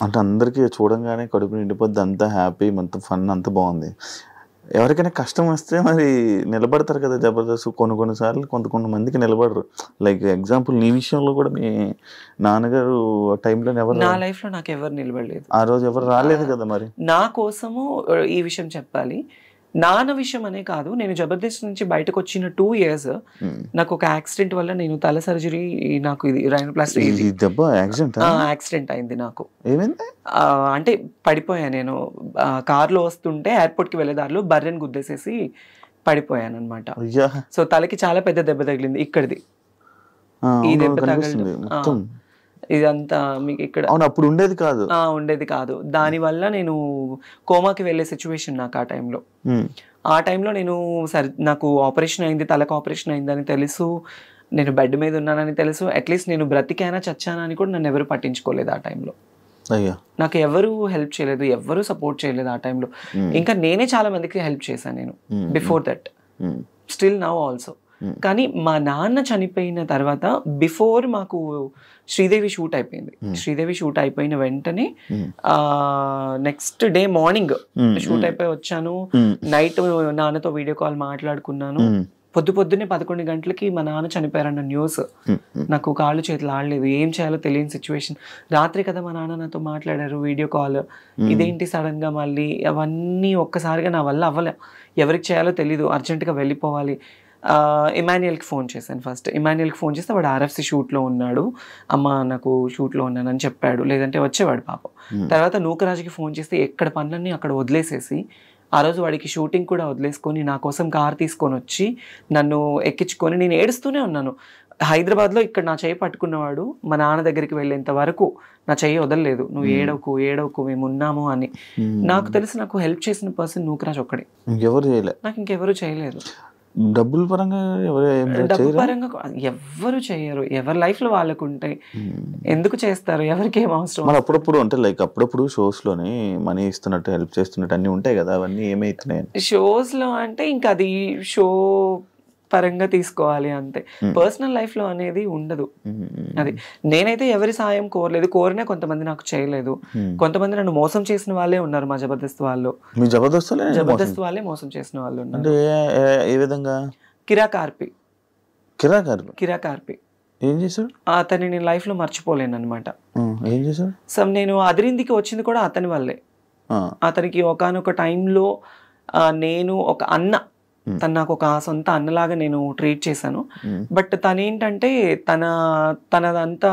అంటే అందరికీ చూడంగానే కడుపు నిండిపోద్ది, అంతా హ్యాపీ, అంత ఫన్, అంత బాగుంది. ఎవరికైనా కష్టం వస్తే మరి నిలబడతారు కదా జబర్దస్త్. కొన్నిసార్లు కొంతమందికి నిలబడరు. లైక్ ఎగ్జాంపుల్ నీ విషయంలో కూడా మీ నాన్నగారు టైంలో ఎవరు, నా లైఫ్లో నాకు ఎవరు నిలబడలేదు, ఆ రోజు ఎవరు రాలేదు కదా. మరి నా కోసము ఈ విషయం చెప్పాలి, నాన్న విషయం అనే కాదు, నేను జబర్దస్త్ నుంచి బయటకు వచ్చిన 2 years నాకు ఒక యాక్సిడెంట్ వల్ల నేను తల సర్జరీ, నాకు ఇది రైనోప్లాస్టీ యాక్సిడెంట్ అయింది. నాకు ఏమైంది అంటే పడిపోయా నేను, కార్లో వస్తుంటే ఎయిర్పోర్ట్కి వెళ్ళే దారిలో బర్రెని గుద్దేసేసి పడిపోయాను అనమాట. సో తలకి చాలా పెద్ద దెబ్బ తగిలింది, ఇక్కడిది ఈ దెబ్బ తగిలింది, ఇదంతా మీకు ఇక్కడ అప్పుడు ఉండేది కాదు. దానివల్ల నేను కోమాకి వెళ్ళే సిచ్యువేషన్ నాకు ఆ టైంలో నేను నాకు ఆపరేషన్ అయింది, తలకు ఆపరేషన్ అయిందని తెలుసు, నేను బెడ్ మీద ఉన్నానని తెలుసు, అట్లీస్ట్ నేను బ్రతికైనా చచ్చానా అని కూడా నన్ను ఎవరు పట్టించుకోలేదు ఆ టైంలో. నాకు ఎవరు హెల్ప్ చేయలేదు, ఎవరు సపోర్ట్ చేయలేదు ఆ టైంలో. ఇంకా నేనే చాలా మందికి హెల్ప్ చేశాను నేను before that, still now also. కానీ మా నాన్న చనిపోయిన తర్వాత బిఫోర్ మాకు శ్రీదేవి షూట్ అయిపోయింది. శ్రీదేవి షూట్ అయిపోయిన వెంటనే నెక్స్ట్ డే మార్నింగ్ షూట్ అయిపోయి వచ్చాను. నైట్ నాన్నతో వీడియో కాల్ మాట్లాడుకున్నాను. పొద్దున్నే 11 గంటలకి మా నాన్న చనిపోయారన్న న్యూస్. నాకు కాళ్ళు చేతులు ఆడలేదు, ఏం చేయాలో తెలియని సిచ్యువేషన్. రాత్రి కదా మా నాన్న నాతో మాట్లాడారు వీడియో కాల్. ఇదేంటి సడన్ గా మళ్ళీ, అవన్నీ ఒక్కసారిగా నా వల్ల అవ్వలే. ఎవరికి చేయాలో తెలీదు, అర్జెంటుగా వెళ్ళిపోవాలి. ఇమాన్యుయల్కి ఫోన్ చేశాను. ఫస్ట్ ఇమాన్యుయల్కి ఫోన్ చేస్తే వాడు RFC షూట్లో ఉన్నాడు, అమ్మ నాకు షూట్లో ఉన్నానని చెప్పాడు, లేదంటే వచ్చేవాడు పాపం. తర్వాత నూకరాజుకి ఫోన్ చేస్తే ఎక్కడ పనులన్నీ అక్కడ వదిలేసేసి, ఆ రోజు వాడికి షూటింగ్ కూడా వదిలేసుకొని నా కోసం కార్ తీసుకొని వచ్చి నన్ను ఎక్కించుకొని, నేను ఏడుస్తూనే ఉన్నాను. హైదరాబాద్లో ఇక్కడ నా చెయ్యి పట్టుకున్నవాడు మా నాన్న దగ్గరికి వెళ్ళేంత వరకు నా చెయ్యి వదలలేదు. నువ్వు ఏడవకు మేము ఉన్నాము అని. నాకు తెలిసి నాకు హెల్ప్ చేసిన పర్సన్ నూకరాజ్ ఒక్కడే, నాకు ఇంకెవరు చేయలేదు. డబ్బుల పరంగా ఎవ్వరు చేయరు, ఎవరి లైఫ్ లో వాళ్ళకు ఉంటాయి, ఎందుకు చేస్తారు, ఎవరికి ఏం అవసరం. అప్పుడప్పుడు అంటే లైక్ అప్పుడప్పుడు షోస్ లోనే మనీ ఇస్తున్నట్టు, హెల్ప్ చేస్తున్నట్టు అన్ని ఉంటాయి కదా, అవన్నీ ఏమైతున్నాయి షోస్ లో అంటే ఇంకా అది షో పరంగా తీసుకోవాలి అంతే. పర్సనల్ లైఫ్ లో అనేది ఉండదు. అది నేనైతే ఎవరి సాయం కోరలేదు, కోరినా కొంతమంది నాకు చేయలేదు. కొంతమంది నన్ను మోసం చేసిన వాళ్ళే ఉన్నారు మా జబర్దస్త్ వాళ్ళు. జబర్దస్త్ వాళ్ళే మోసం చేసిన వాళ్ళు ఉన్నారు. ఏ విధంగా? కిరా కార్పి ఏం చేశాడు? అతన్ని నేను లైఫ్ లో మర్చిపోలేను అనమాట. ఏం చేశాడు? సో నేను అదిరిందికి వచ్చింది కూడా అతని వల్లే. అతనికి ఒకానొక టైంలో నేను ఒక అన్న, తను నాకు ఒక సొంత అన్నలాగా నేను ట్రీట్ చేశాను. బట్ తనేంటంటే తనదంతా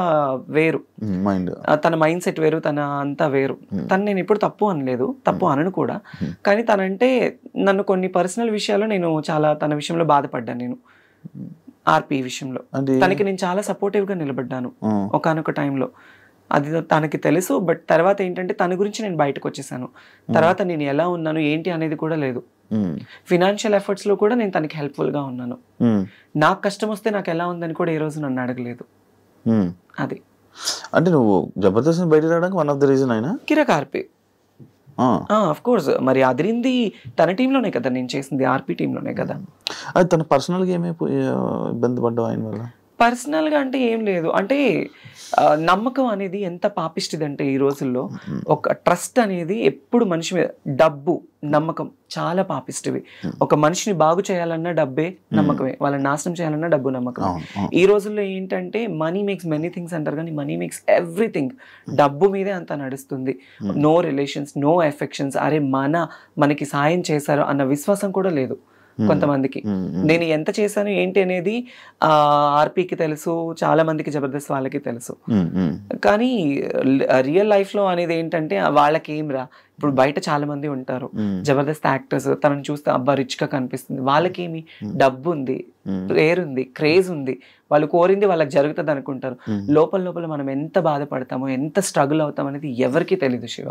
వేరు, తన మైండ్ సెట్ వేరు, తన అంతా వేరు. తను నేను ఎప్పుడు తప్పు అనలేదు, తప్పు అనను కూడా. కానీ తనంటే నన్ను కొన్ని పర్సనల్ విషయాల్లో నేను చాలా తన విషయంలో బాధపడ్డాను. నేను ఆర్పి విషయంలో తనకి నేను చాలా సపోర్టివ్ గా నిలబడ్డాను ఒకానొక టైంలో. అది తనకి తెలుసు. బట్ తర్వాత ఏంటంటే తన గురించి నేను బయటకు వచ్చేసాను. తర్వాత నేను ఎలా ఉన్నాను ఏంటి అనేది కూడా లేదు. ఫినాన్షియల్ ఎఫర్ట్స్ లో కూడా నేను తనకి హెల్ప్ఫుల్ గా ఉన్నాను. నాకు కష్టం వస్తే నాకు ఎలా ఉందని కూడా ఈ రోజు నన్ను అడగలేదు. అది అంటే నువ్వు జబర్దస్త్ బయట రావడానికి వన్ ఆఫ్ ద రీజన్ అయినా కిరా కార్పి. ఆఫ్ కోర్స్, మరి అదిరింది తన టీంలోనే కదా నేను చేసింది, ఆర్పి టీంలోనే కదా. అది తన పర్సనల్ గా ఏమైపోయి ఇబ్బంది పడ్డావు ఆయన వల్ల? పర్సనల్ గా అంటే ఏం లేదు. అంటే నమ్మకం అనేది ఎంత పాపిష్టిది అంటే ఈ రోజుల్లో, ఒక ట్రస్ట్ అనేది ఎప్పుడు మనిషి మీద, డబ్బు నమ్మకం చాలా పాపిష్టివి. ఒక మనిషిని బాగు చేయాలన్నా డబ్బే నమ్మకమే, వాళ్ళని నాశనం చేయాలన్నా డబ్బు నమ్మకం. ఈ రోజుల్లో ఏంటంటే మనీ మేక్స్ మెనీ థింగ్స్ అంటారు, కానీ మనీ మేక్స్ ఎవ్రీథింగ్. డబ్బు మీదే అంతా నడుస్తుంది. No relations, no affections. అరే మనకి సాయం చేశారు అన్న విశ్వాసం కూడా లేదు కొంతమందికి. నేను ఎంత చేశాను ఏంటి అనేది ఆర్పీకి తెలుసు, చాలా మందికి జబర్దస్త్ వాళ్ళకి తెలుసు. కానీ రియల్ లైఫ్ లో అనేది ఏంటంటే వాళ్ళకి ఏం రా, ఇప్పుడు బయట చాలా మంది ఉంటారు జబర్దస్త్ యాక్టర్స్, తనని చూస్తే అబ్బా రిచ్ గా కనిపిస్తుంది. వాళ్ళకేమి డబ్బు ఉంది, పేరుంది, క్రేజ్ ఉంది, వాళ్ళు కోరింది వాళ్ళకి జరుగుతుంది అనుకుంటారు. లోపల మనం ఎంత బాధపడతామో, ఎంత స్ట్రగుల్ అవుతాం అనేది ఎవరికి తెలీదు శివ.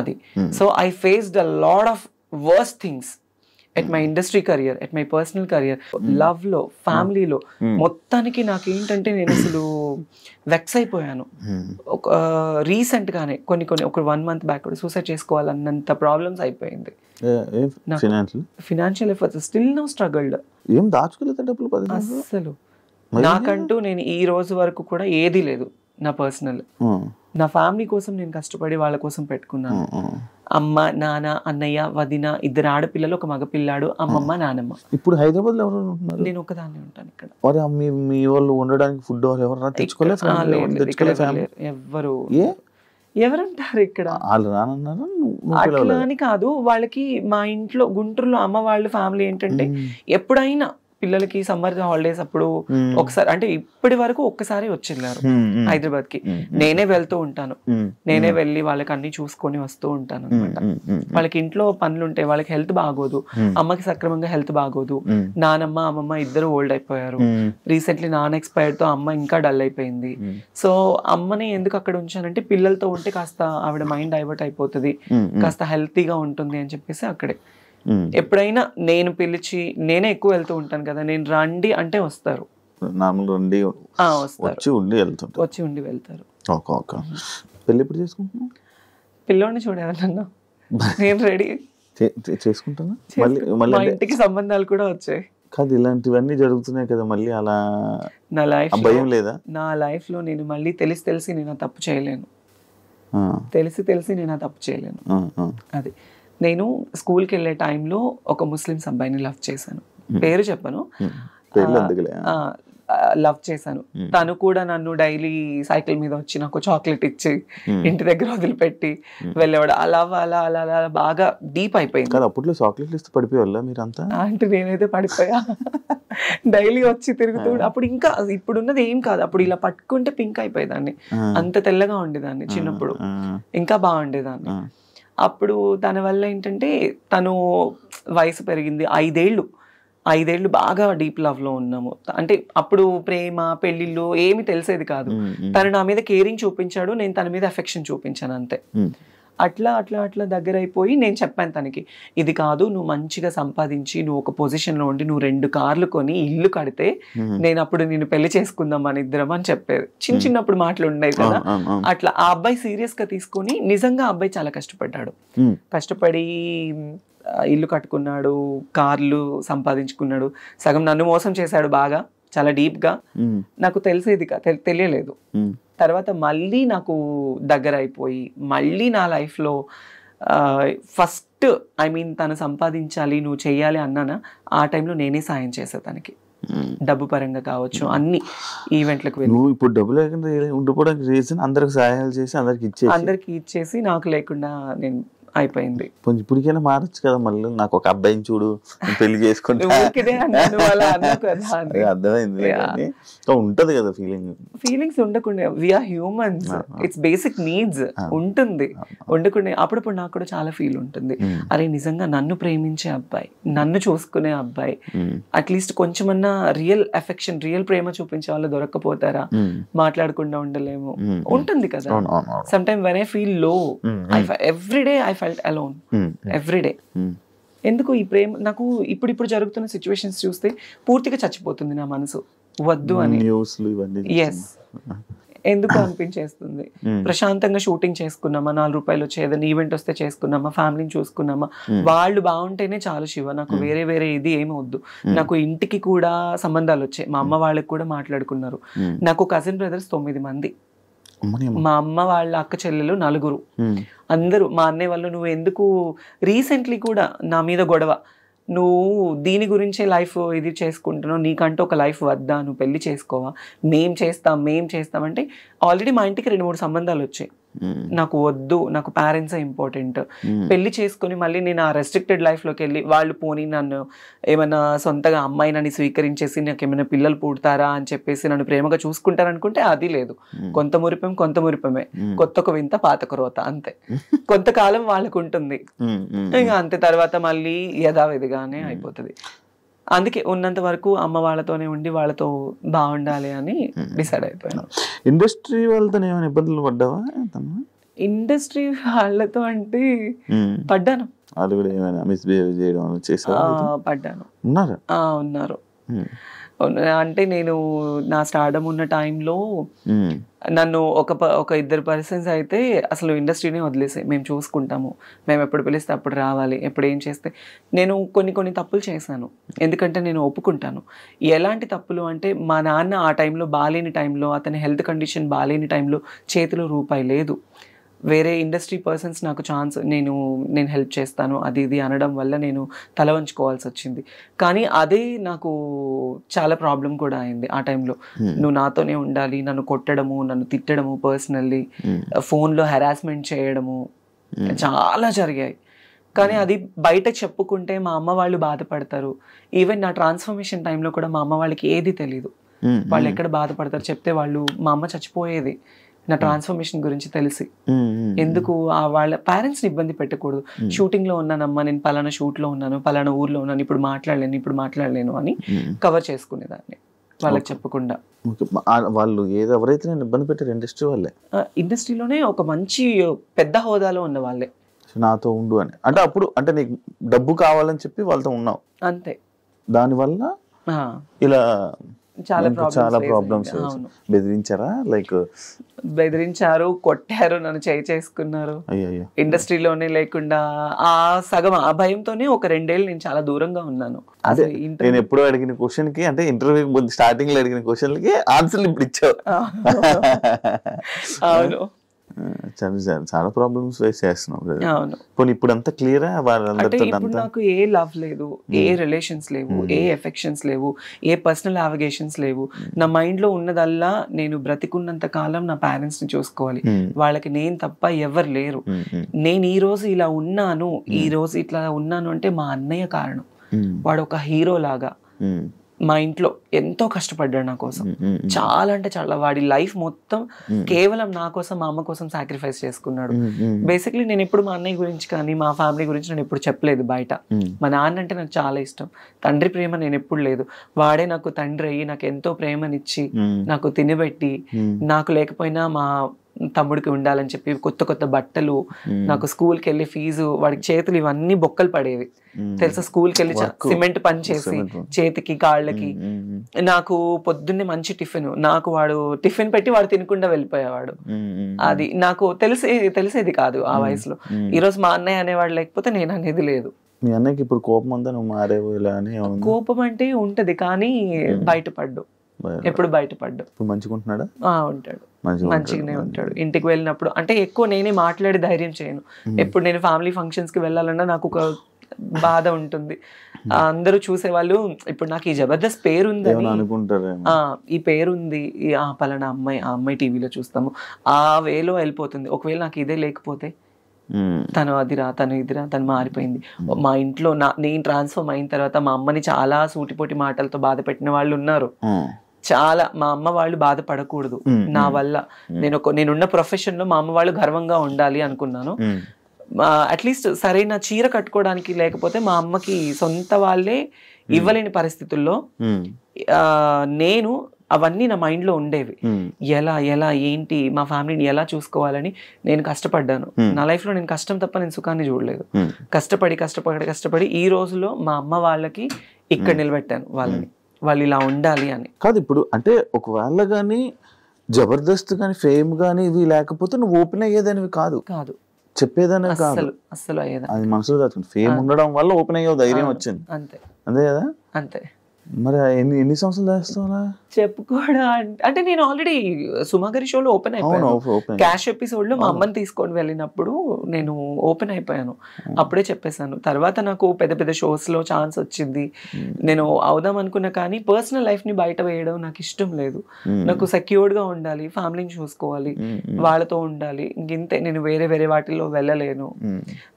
అది so I faced a lot of worst things at my industry career, at my personal career, love లో, ఫ్యామిలీలో. మొత్తానికి నాకు ఏంటంటే నేను అసలు వెక్స్ అయిపోయాను. ఒక రీసెంట్ గానే ఒక 1 month బ్యాక్ కూడా సూసైడ్ చేసుకోవాలన్నంత ప్రాబ్లమ్స్ అయిపోయింది. Financial efforts still no struggled. ఏం దాచుకోలేదు డబ్బులు అసలు నాకంటూ నేను ఈ రోజు వరకు కూడా ఏది లేదు నా పర్సనల్. నా ఫ్యామిలీ కోసం నేను కష్టపడి వాళ్ళ కోసం పెట్టుకున్నాను. అమ్మ, నాన్న, అన్నయ్య, వదిన, 2 ఆడపిల్లలు, 1 మగపిల్లాడు, అమ్మమ్మ, నానమ్మ. ఇప్పుడు హైదరాబాద్ లో ఎవరు ఉంటున్నారు? నేను ఒకదాన్ని ఉంటాను ఇక్కడ. మీ వాళ్ళు ఉండడానికి ఫుడ్ ఎవరైనా తెచ్చుకోలేదు? ఎవరు ఎవరంటారు ఇక్కడ? వాళ్ళు రానన్నారు. అట్లా అని కాదు, వాళ్ళకి మా ఇంట్లో గుంటూరులో అమ్మ వాళ్ళ ఫ్యామిలీ ఏంటంటే ఎప్పుడైనా పిల్లలకి సమ్మర్ హాలిడేస్ అప్పుడు ఒకసారి, అంటే ఇప్పటి వరకు ఒక్కసారి వచ్చేళ్ళారు హైదరాబాద్ కి. నేనే వెళ్తూ ఉంటాను, నేనే వెళ్ళి వాళ్ళకి అన్ని చూసుకొని వస్తూ ఉంటాను అనమాట. వాళ్ళకి ఇంట్లో పనులు ఉంటాయి, వాళ్ళకి హెల్త్ బాగోదు, అమ్మకి సక్రమంగా హెల్త్ బాగోదు. నానమ్మ, అమ్మమ్మ ఇద్దరు ఓల్డ్ అయిపోయారు. రీసెంట్లీ నాన్న ఎక్స్పైర్డ్ తో అమ్మ ఇంకా డల్ అయిపోయింది. సో అమ్మని ఎందుకు అక్కడ ఉంచానంటే పిల్లలతో ఉంటే కాస్త ఆవిడ మైండ్ డైవర్ట్ అయిపోతుంది, కాస్త హెల్తీగా ఉంటుంది అని చెప్పేసి అక్కడే. ఎప్పుడైనా నేను పిలిచి, నేనే ఎక్కువ వెళ్తూ ఉంటాను కదా, నేను రండి అంటే వస్తారు, వచ్చి ఉండి వెళ్తారు. పెళ్లి ఎప్పుడు చేసుకుంటున్నా? పిల్లోడిని చూడాలన్నా నేను రెడీ చేసుకుంటాను. మా ఇంటికి సంబంధాలు కూడా వచ్చాయి. కాదు, ఇలాంటివన్నీ జరుగుతున్నాయి కదా మళ్ళీ, అలా నా లైఫ్ భయం లేదా? నా లైఫ్ లో నేను మళ్ళీ తెలిసి నేను ఆ తప్పు చేయలేను, తెలిసి నేను ఆ తప్పు చేయలేను. అది నేను స్కూల్కి వెళ్ళే టైంలో ఒక ముస్లిమ్స్ అబ్బాయిని లవ్ చేశాను, పేరు చెప్పను, లవ్ చేశాను. తను కూడా నన్ను డైలీ సైకిల్ మీద వచ్చి నాకు చాక్లెట్ ఇచ్చి ఇంటి దగ్గర వదిలిపెట్టి వెళ్ళేవాడు. అలా అలా అలా అలా బాగా డీప్ అయిపోయింది. అప్పట్లో చాక్లెట్లు ఇస్తే పడిపోయేవాళ్ళ మీరంతా? అంటే నేనైతే పడిపోయా, డైలీ వచ్చి తిరుగుతూ. అప్పుడు ఇంకా ఇప్పుడున్నది ఏం కాదు, అప్పుడు ఇలా పట్టుకుంటే పింక్ అయిపోయేదాన్ని, అంత తెల్లగా ఉండేదాన్ని చిన్నప్పుడు, ఇంకా బాగుండేదాన్ని. అప్పుడు తన వల్ల ఏంటంటే తను వయసు పెరిగింది, 5 ఏళ్ళు బాగా డీప్ లవ్ లో ఉన్నాము. అంటే అప్పుడు ప్రేమ, పెళ్లిళ్ళు ఏమి తెలిసేది కాదు. తను నా మీద కేరింగ్ చూపించాడు, నేను తన మీద అఫెక్షన్ చూపించాను అంతే. అట్లా అట్లా అట్లా దగ్గర అయిపోయి నేను చెప్పాను తనకి, ఇది కాదు, నువ్వు మంచిగా సంపాదించి నువ్వు ఒక పొజిషన్ లో ఉండి నువ్వు 2 కార్లు కొని ఇల్లు కడితే నేను అప్పుడు నిన్ను పెళ్లి చేసుకుందాం మన ఇద్దరం అని చెప్పేది. చిన్నప్పుడు మాటలు ఉండేవి కదా. అట్లా ఆ అబ్బాయి సీరియస్ గా తీసుకొని, నిజంగా అబ్బాయి చాలా కష్టపడ్డాడు, కష్టపడి ఇల్లు కట్టుకున్నాడు, కార్లు సంపాదించుకున్నాడు. సగం నన్ను మోసం చేశాడు బాగా, చాలా డీప్ గా. నాకు తెలిసేది తెలియలేదు. తర్వాత మళ్ళీ నాకు దగ్గర అయిపోయి, మళ్ళీ నా లైఫ్ లో ఫస్ట్ తను సంపాదించాలి, నువ్వు చెయ్యాలి అన్నానా, ఆ టైంలో నేనే సాయం చేసా తనకి, డబ్బు పరంగా కావచ్చు, అన్ని ఈవెంట్లకు వెళ్ళి. ఇప్పుడు డబ్బు లేకుండా ఉండిపోవడానికి రీజన్ అందరికి సహాయాలు చేసి అందరికి ఇచ్చేసి నాకు లేకుండా నేను అయిపోయింది. ఇప్పటికైనా మారచ్చు కదా, మళ్ళీ నాకు ఒక అబ్బాయిని చూడు, పెళ్లి చేసుకుంటే అర్థమైంది. ఉంటది కదా ఫీలింగ్స్ ఉండకుండా, we are humans, it's basic needs ఉంటుంది. ఉండకుండా అప్పుడప్పుడు నాకు కూడా చాలా ఫీల్ ఉంటుంది, అరే నిజంగా నన్ను ప్రేమించే అబ్బాయి, నన్ను చూసుకునే అబ్బాయి, అట్లీస్ట్ కొంచెమన్నా రియల్ అఫెక్షన్, రియల్ ప్రేమ చూపించే వాళ్ళు దొరక్కపోతారా, మాట్లాడకుండా ఉండలేము, ఉంటుంది కదా. Some time when I feel low, everyday I felt alone every day. ఎందుకు ఈ ప్రేమ నాకు ఇప్పుడు జరుగుతున్న సిచ్యువేషన్స్ చూస్తే పూర్తిగా చచ్చిపోతుంది నా మనసు, వద్దు అని. ఎస్, ఎందుకు అనిపించేస్తుంది. ప్రశాంతంగా షూటింగ్ చేసుకున్నామా, 4 రూపాయలు వచ్చే ఏదైనా ఈవెంట్ వస్తే చేసుకున్నామా, ఫ్యామిలీని చూసుకున్నామా, వాళ్ళు బాగుంటేనే చాలు శివ, నాకు వేరే ఇది ఏమి వద్దు. నాకు ఇంటికి కూడా సంబంధాలు వచ్చాయి, మా అమ్మ వాళ్ళకి కూడా మాట్లాడుకున్నారు. నాకు కజిన్ బ్రదర్స్ 9 మంది, మా అమ్మ వాళ్ళ అక్క చెల్లెలు 4, అందరూ. మా అన్నయ్య వాళ్ళు, నువ్వు ఎందుకు రీసెంట్లీ కూడా నా మీద గొడవ, నువ్వు దీని గురించే లైఫ్ ఇది చేసుకుంటున్నావు, నీకంటూ ఒక లైఫ్ వద్దా, నువ్వు పెళ్లి చేసుకోవా, మేం చేస్తాం అంటే ఆల్రెడీ మా ఇంటికి 2-3 సంబంధాలు వచ్చాయి. నాకు వద్దు, నాకు పేరెంట్సే ఇంపార్టెంట్. పెళ్లి చేసుకుని మళ్ళీ నేను ఆ రెస్ట్రిక్టెడ్ లైఫ్లోకి వెళ్ళి, వాళ్ళు పోనీ నన్ను ఏమైనా సొంతగా అమ్మాయి నన్ను స్వీకరించేసి నాకు ఏమైనా పిల్లలు పుడతారా అని చెప్పేసి నన్ను ప్రేమగా చూసుకుంటారనుకుంటే అది లేదు. కొంత మురిపమే, కొత్తకు వింత పాతకు రోత, అంతే. కొంతకాలం వాళ్ళకు ఉంటుంది, ఇంకా అంతే. తర్వాత మళ్ళీ యథావిధిగానే అయిపోతుంది. అందుకే ఉన్నంత వరకు అమ్మ వాళ్ళతోనే ఉండి వాళ్ళతో బాగుండాలి అని డిసైడ్ అయిపోయాను. ఇండస్ట్రీ వాళ్ళతో ఏమైనా ఇబ్బందులు పడ్డావా? ఇండస్ట్రీ వాళ్ళతో అంటే పడ్డాను, వాళ్ళు కూడా ఏమైనా మిస్బిహేవ్ చేయడం చేశారు? పడ్డాను. ఉన్నారు. అంటే నేను నా స్టార్డమ్ ఉన్న టైంలో నన్ను ఒక ఇద్దరు పర్సన్స్ అయితే అసలు ఇండస్ట్రీనే వదిలేసాయి, మేము చూసుకుంటాము, మేము ఎప్పుడు పిలిస్తే అప్పుడు రావాలి, ఎప్పుడు ఏం చేస్తే. నేను కొన్ని తప్పులు చేశాను, ఎందుకంటే నేను ఒప్పుకుంటాను. ఎలాంటి తప్పులు అంటే, మా నాన్న ఆ టైంలో బాగాలేని టైంలో, అతని హెల్త్ కండిషన్ బాగాలేని టైంలో చేతిలో రూపాయి లేదు. వేరే ఇండస్ట్రీ పర్సన్స్ నాకు నేను హెల్ప్ చేస్తాను అది ఇది అనడం వల్ల నేను తల వంచుకోవాల్సి వచ్చింది. కానీ అదే నాకు చాలా ప్రాబ్లం కూడా అయింది ఆ టైంలో. నువ్వు నాతోనే ఉండాలి, నన్ను కొట్టడము, నన్ను తిట్టడము, పర్సనల్లీ ఫోన్లో హెరాస్మెంట్ చేయడము చాలా జరిగాయి. కానీ అది బయట చెప్పుకుంటే మా అమ్మ వాళ్ళు బాధపడతారు. ఈవెన్ నా ట్రాన్స్ఫర్మేషన్ టైంలో కూడా మా అమ్మ వాళ్ళకి ఏది తెలీదు, వాళ్ళు ఎక్కడ బాధపడతారు చెప్తే. మా అమ్మ చచ్చిపోయేది నా ట్రాన్స్ఫర్మేషన్ గురించి తెలిసి. ఎందుకు వాళ్ళ పేరెంట్స్ని ఇబ్బంది పెట్టకూడదు. షూటింగ్లో ఉన్నానమ్మా, నేను పలానా షూట్లో ఉన్నాను, పలానా ఊర్లో ఉన్నాను, ఇప్పుడు మాట్లాడలేను అని కవర్ చేసుకునేదాన్ని వాళ్ళకి చెప్పకుండా. వాళ్ళు ఎవరైతే నేను ఇబ్బంది పెట్టారు ఇండస్ట్రీ వాళ్ళే, ఇండస్ట్రీలోనే ఒక మంచి పెద్ద హోదాలో ఉన్న వాళ్ళే నాతో ఉండు అని. అంటే అప్పుడు అంటే నీకు డబ్బు కావాలని చెప్పి వాళ్ళతో ఉన్నావు అంతే. దానివల్ల ఇలా చాలా ప్రాబ్లమ్స్. బెదిరించారా? బెదిరించారు, కొట్టారు, నన్ను చేసుకున్నారు. ఇండస్ట్రీలోనే లేకుండా ఆ సగం ఆ భయంతోనే ఒక 2 ఏళ్ళు నేను చాలా దూరంగా ఉన్నాను. అదే నేను ఎప్పుడో అడిగిన క్వశ్చన్ కి, అంటే ఇంటర్వ్యూ స్టార్టింగ్ లో అడిగిన క్వశ్చన్ కి ఆన్సర్లు ఇప్పుడు ఇచ్చావు. అవును, చాలా ప్రాబ్లమ్స్ ఫేస్ చేస్తున్నావు. ఇప్పుడు అంతా క్లియరా? ఇప్పుడు నాకు ఏ లవ్ లేదు, ఏ రిలేషన్స్ లేవు, ఏ ఎఫెక్షన్స్ లేవు, ఏ పర్సనల్ అవగేషన్స్ లేవు. నా మైండ్ లో ఉన్నదల్లా నేను బ్రతికున్నంత కాలం నా పేరెంట్స్ ని చూసుకోవాలి, వాళ్ళకి నేను తప్ప ఎవరు లేరు. నేను ఈ రోజు ఇలా ఉన్నాను, ఈ రోజు ఇట్లా ఉన్నాను అంటే మా అన్నయ్య కారణం. వాడు ఒక హీరో లాగా మా ఇంట్లో ఎంతో కష్టపడ్డాడు నా కోసం, చాలా అంటే చాలా. వాడి లైఫ్ మొత్తం కేవలం నా కోసం, మా అమ్మ కోసం సాక్రిఫైస్ చేసుకున్నాడు. బేసిక్లీ నేను ఎప్పుడు మా అన్నయ్య గురించి కానీ మా ఫ్యామిలీ గురించి నేను ఎప్పుడు చెప్పలేదు బయట. మా నాన్న అంటే నాకు చాలా ఇష్టం, తండ్రి ప్రేమ నేను ఎప్పుడు లేదు. వాడే నాకు తండ్రి అయ్యి నాకు ఎంతో ప్రేమనిచ్చి, నాకు తినబెట్టి, నాకు లేకపోయినా మా తమ్ముడికి ఉండాలని చెప్పి కొత్త బట్టలు, నాకు స్కూల్కి వెళ్ళి ఫీజు, వాడికి చేతులు ఇవన్నీ బొక్కలు పడేవి తెలుసా. స్కూల్కి వెళ్ళి సిమెంట్ పని చేసి చేతికి కాళ్ళకి, నాకు పొద్దున్నే మంచి టిఫిన్, నాకు వాడు టిఫిన్ పెట్టి వాడు తినకుండా వెళ్ళిపోయేవాడు. అది నాకు తెలిసేది కాదు ఆ వయసులో. ఈరోజు మా అన్నయ్య అనేవాడు లేకపోతే నేను అనేది లేదు. మీ అన్నయ్యకి ఇప్పుడు కోపం ఉందా నువ్వు మారేవు ఇలా అని? కోపం అంటే ఉంటది కానీ బయటపడ్డు, ఎప్పుడు బయటపడ్డు. మంచిగుంటున్నాడా? ఉంటాడు, మంచిగానే ఉంటాడు. ఇంటికి వెళ్ళినప్పుడు అంటే ఎక్కువ నేనే మాట్లాడి ధైర్యం చేయను. ఎప్పుడు నేను ఫ్యామిలీ ఫంక్షన్స్ కి వెళ్ళాలన్నా నాకు ఒక బాధ ఉంటుంది. అందరూ చూసేవాళ్ళు ఇప్పుడు నాకు ఈ జబర్దస్త్ పేరు ఉందని అనుకుంటారు, ఈ పేరుంది, ఆ పలానా ఆ అమ్మాయి టీవీలో చూస్తాము, ఆ వేలో వెళ్ళిపోతుంది. ఒకవేళ నాకు ఇదే లేకపోతే తను అదిరా, తను ఇదిరా, తను మారిపోయింది. మా ఇంట్లో నేను ట్రాన్స్ఫర్మ్ అయిన తర్వాత మా అమ్మని చాలా సూటిపోటి మాటలతో బాధ పెట్టిన వాళ్ళు ఉన్నారు. చాలా మా అమ్మ వాళ్ళు బాధపడకూడదు నా వల్ల. నేనున్న ప్రొఫెషన్ లో మా అమ్మ వాళ్ళు గర్వంగా ఉండాలి అనుకున్నాను. అట్లీస్ట్ సరైన చీర కట్టుకోవడానికి లేకపోతే మా అమ్మకి సొంత వాళ్ళే ఇవ్వలేని పరిస్థితుల్లో నేను అవన్నీ నా మైండ్ లో ఉండేవి. ఎలా ఏంటి మా ఫ్యామిలీని ఎలా చూసుకోవాలని నేను కష్టపడ్డాను. నా లైఫ్ లో నేను కష్టం తప్ప నేను సుఖాన్ని చూడలేదు. కష్టపడి ఈ రోజులో మా అమ్మ వాళ్ళకి ఇక్కడ నిలబెట్టాను వాళ్ళని, వాళ్ళు ఇలా ఉండాలి అని. కాదు ఇప్పుడు అంటే ఒకవేళ గానీ జబర్దస్త్ గానీ ఫేమ్ గానీ ఇవి లేకపోతే నువ్వు ఓపెన్ అయ్యేదానివి కాదు, చెప్పేదానే కాదు, అస్సలు అయ్యేదా. అది మనసులో దాచుకుంది. ఫేమ్ ఉండడం వల్ల ఓపెన్ అయ్యే ధైర్యం వచ్చింది, అంతే కదా. అంతే. మరి ఎన్ని సంవత్సరాలు చేస్తావా చెప్పుకోవడం అంటే నేను ఆల్రెడీ సుమాగరి షోలో ఓపెన్ అయిపోయాను. క్యాష్ ఎపిసోడ్ లో మా అమ్మని తీసుకొని వెళ్ళినప్పుడు నేను ఓపెన్ అయిపోయాను, అప్పుడే చెప్పేశాను. తర్వాత నాకు పెద్ద షోస్ లో ఛాన్స్ వచ్చింది, నేను అవుదాం అనుకున్నా. కానీ పర్సనల్ లైఫ్ ని బయట వేయడం నాకు ఇష్టం లేదు. నాకు సెక్యూర్డ్ గా ఉండాలి, ఫ్యామిలీని చూసుకోవాలి, వాళ్ళతో ఉండాలి. ఇంతే, నేను వేరే వాటిల్లో వెళ్ళలేను.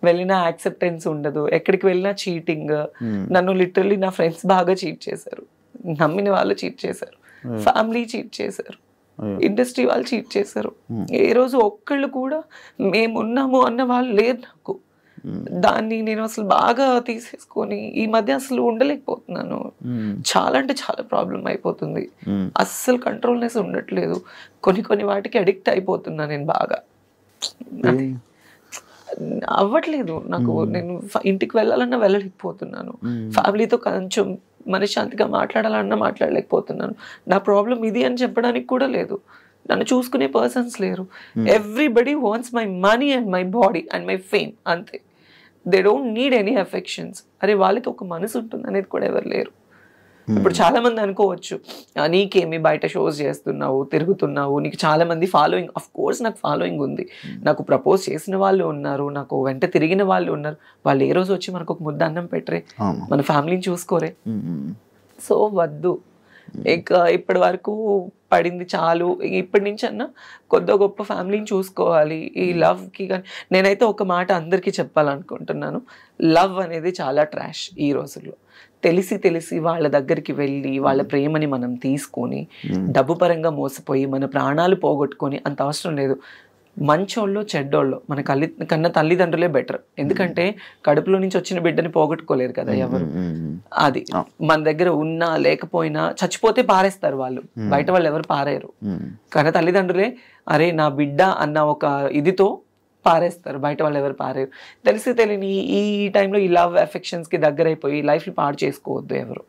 వెళ్ళినా యాక్సెప్టెన్స్ ఉండదు, ఎక్కడికి వెళ్ళినా చీటింగ్. నన్ను లిటరల్లీ నా ఫ్రెండ్స్ బాగా చీట్ చేశారు, నమ్మిన వాళ్ళు చీట్ చేశారు, ఫ్యామిలీ చీట్ చేశారు, ఇండస్ట్రీ వాళ్ళు చీట్ చేశారు. ఏ రోజు ఒక్కళ్ళు కూడా మేమున్నాము అన్న వాళ్ళు లేరు నాకు. దాన్ని నేను అసలు బాగా తీసేసుకొని ఈ మధ్య అసలు ఉండలేకపోతున్నాను. చాలా అంటే చాలా ప్రాబ్లం అయిపోతుంది, అస్సలు కంట్రోల్నెస్ ఉండట్లేదు. కొన్ని వాటికి అడిక్ట్ అయిపోతున్నా నేను బాగా. అవ్వట్లేదు నాకు, నేను ఇంటికి వెళ్ళాలన్నా వెళ్ళలేకపోతున్నాను, ఫ్యామిలీతో కొంచెం మనశ్శాంతిగా మాట్లాడాలన్నా మాట్లాడలేకపోతున్నాను. నా ప్రాబ్లం ఇది అని చెప్పడానికి కూడా లేదు. నన్ను చూసుకునే పర్సన్స్ లేరు. Everybody wants my money and my body and my fame, అంతే. They don't need any affections. అరే వాళ్ళకి ఒక మనసు ఉంటుంది అనేది కూడా ఎవరు లేరు. ఇప్పుడు చాలా మంది అనుకోవచ్చు, నీకేమి బయట షోస్ చేస్తున్నావు, తిరుగుతున్నావు, నీకు చాలా మంది ఫాలోయింగ్. అఫ్ కోర్స్ నాకు ఫాలోయింగ్ ఉంది, నాకు ప్రపోజ్ చేసిన వాళ్ళు ఉన్నారు, నాకు వెంట తిరిగిన వాళ్ళు ఉన్నారు. వాళ్ళు ఏ రోజు వచ్చి మనకు ఒక ముద్ద అన్నం పెట్టరే, మన ఫ్యామిలీని చూసుకోరే. సో వద్దు, ఇక ఇప్పటి వరకు పడింది చాలు. ఇప్పటి నుంచి అన్నా కొద్ది గొప్ప ఫ్యామిలీని చూసుకోవాలి. ఈ లవ్కి కానీ నేనైతే ఒక మాట అందరికీ చెప్పాలనుకుంటున్నాను, లవ్ అనేది చాలా ట్రాష్ ఈ రోజుల్లో. తెలిసి వాళ్ళ దగ్గరికి వెళ్ళి వాళ్ళ ప్రేమని మనం తీసుకొని డబ్బు పరంగా మోసపోయి మన ప్రాణాలు పోగొట్టుకొని అంత అవసరం లేదు. మంచోళ్ళు చెడ్డోళ్ళు మన కన్నా తల్లిదండ్రులే బెటర్. ఎందుకంటే కడుపులో నుంచి వచ్చిన బిడ్డని పోగొట్టుకోలేరు కదా ఎవరు. అది మన దగ్గర ఉన్నా లేకపోయినా చచ్చిపోతే పారేస్తారు వాళ్ళు, బయట వాళ్ళు ఎవరు పారేరు. కన్నా తల్లిదండ్రులే అరే నా బిడ్డ అన్న ఒక ఇదితో పారేస్తారు, బయట వాళ్ళు ఎవరు పారేరు. తెలియని ఈ టైంలో ఈ లవ్ అఫెక్షన్స్ కి దగ్గరైపోయి లైఫ్ ని పాడు చేసుకోవద్దు ఎవరు.